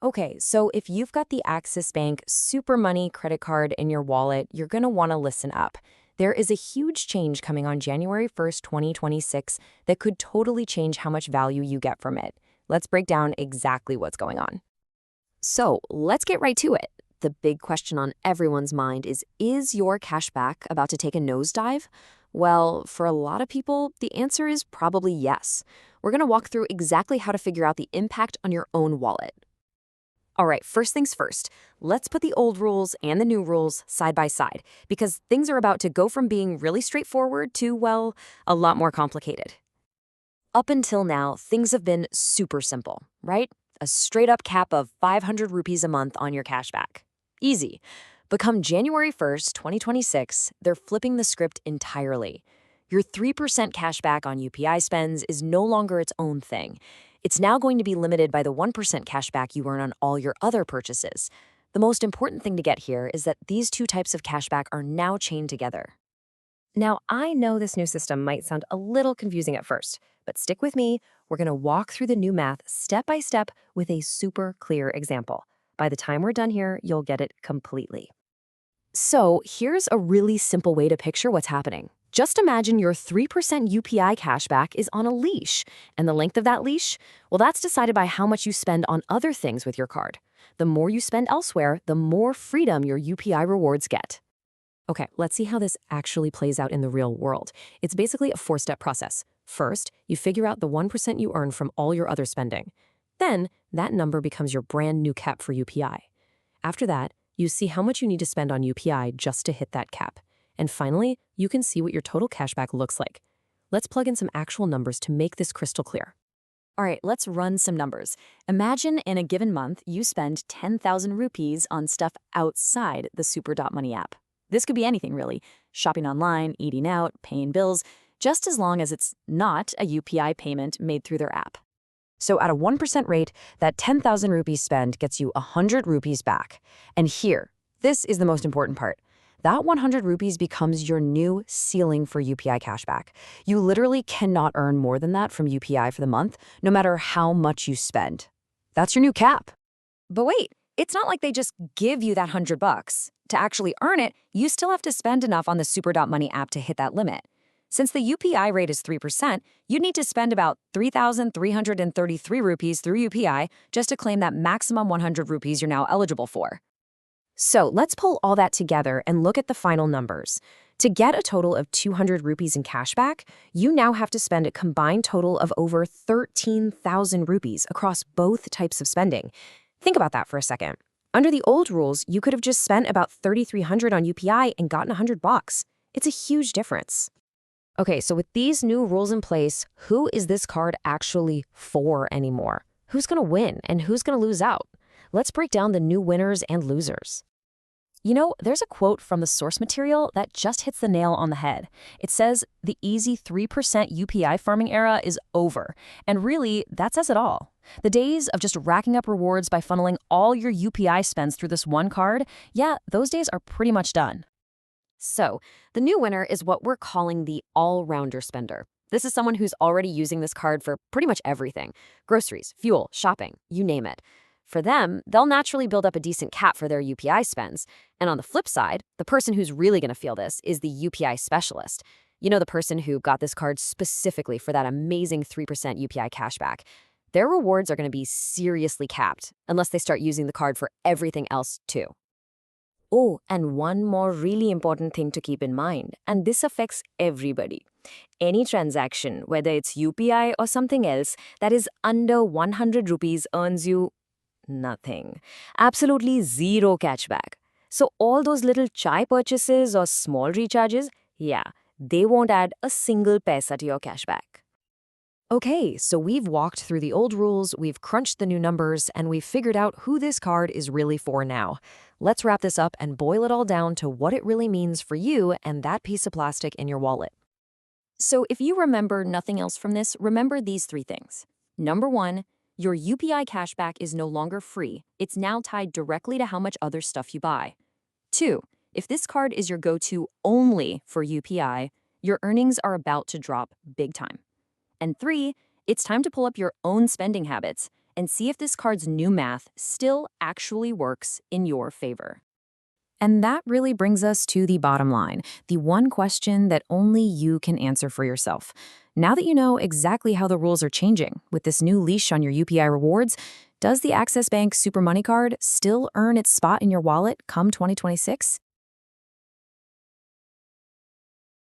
Okay, so if you've got the Axis Bank SuperMoney credit card in your wallet, you're going to want to listen up. There is a huge change coming on January 1st, 2026 that could totally change how much value you get from it. Let's break down exactly what's going on. So let's get right to it. The big question on everyone's mind is your cashback about to take a nosedive? Well, for a lot of people, the answer is probably yes. We're going to walk through exactly how to figure out the impact on your own wallet. All right, first things first, let's put the old rules and the new rules side by side because things are about to go from being really straightforward to, well, a lot more complicated. Up until now, things have been super simple, right? A straight up cap of 500 rupees a month on your cashback. Easy. But come January 1st, 2026, they're flipping the script entirely. Your 3% cashback on UPI spends is no longer its own thing. It's now going to be limited by the 1% cashback you earn on all your other purchases. The most important thing to get here is that these two types of cashback are now chained together. Now, I know this new system might sound a little confusing at first, but stick with me. We're going to walk through the new math step by step with a super clear example. By the time we're done here, you'll get it completely. So here's a really simple way to picture what's happening. Just imagine your 3% UPI cashback is on a leash. And the length of that leash? Well, that's decided by how much you spend on other things with your card. The more you spend elsewhere, the more freedom your UPI rewards get. Okay, let's see how this actually plays out in the real world. It's basically a four-step process. First, you figure out the 1% you earn from all your other spending. Then, that number becomes your brand new cap for UPI. After that, you see how much you need to spend on UPI just to hit that cap. And finally, you can see what your total cashback looks like. Let's plug in some actual numbers to make this crystal clear. All right, let's run some numbers. Imagine in a given month, you spend 10,000 rupees on stuff outside the super.money app. This could be anything, really. Shopping online, eating out, paying bills, just as long as it's not a UPI payment made through their app. So at a 1% rate, that 10,000 rupees spend gets you 100 rupees back. And here, this is the most important part. That 100 rupees becomes your new ceiling for UPI cashback. You literally cannot earn more than that from UPI for the month, no matter how much you spend. That's your new cap. But wait, it's not like they just give you that $100. To actually earn it, you still have to spend enough on the super.money app to hit that limit. Since the UPI rate is 3%, you'd need to spend about 3,333 rupees through UPI just to claim that maximum 100 rupees you're now eligible for. So let's pull all that together and look at the final numbers. To get a total of 200 rupees in cashback, you now have to spend a combined total of over 13,000 rupees across both types of spending. Think about that for a second. Under the old rules, you could have just spent about 3,300 on UPI and gotten $100. It's a huge difference. Okay, so with these new rules in place, who is this card actually for anymore? Who's going to win and who's going to lose out? Let's break down the new winners and losers. You know, there's a quote from the source material that just hits the nail on the head. It says, the easy 3% UPI farming era is over. And really, that says it all. The days of just racking up rewards by funneling all your UPI spends through this one card, yeah, those days are pretty much done. So, the new winner is what we're calling the all-rounder spender. This is someone who's already using this card for pretty much everything. Groceries, fuel, shopping, you name it. For them, they'll naturally build up a decent cap for their UPI spends. And on the flip side, the person who's really going to feel this is the UPI specialist. You know, the person who got this card specifically for that amazing 3% UPI cashback. Their rewards are going to be seriously capped unless they start using the card for everything else too. Oh, and one more really important thing to keep in mind, and this affects everybody. Any transaction, whether it's UPI or something else, that is under 100 rupees earns you nothing. Absolutely zero cashback. So all those little chai purchases or small recharges, yeah, they won't add a single paisa to your cashback. Okay, so we've walked through the old rules, we've crunched the new numbers, and we've figured out who this card is really for now. Let's wrap this up and boil it all down to what it really means for you and that piece of plastic in your wallet. So if you remember nothing else from this, remember these three things. Number one, your UPI cashback is no longer free. It's now tied directly to how much other stuff you buy. 2, if this card is your go-to only for UPI, your earnings are about to drop big time. And 3, it's time to pull up your own spending habits and see if this card's new math still actually works in your favor. And that really brings us to the bottom line, the one question that only you can answer for yourself. Now that you know exactly how the rules are changing with this new leash on your UPI rewards, does the Access Bank Super Money card still earn its spot in your wallet come 2026?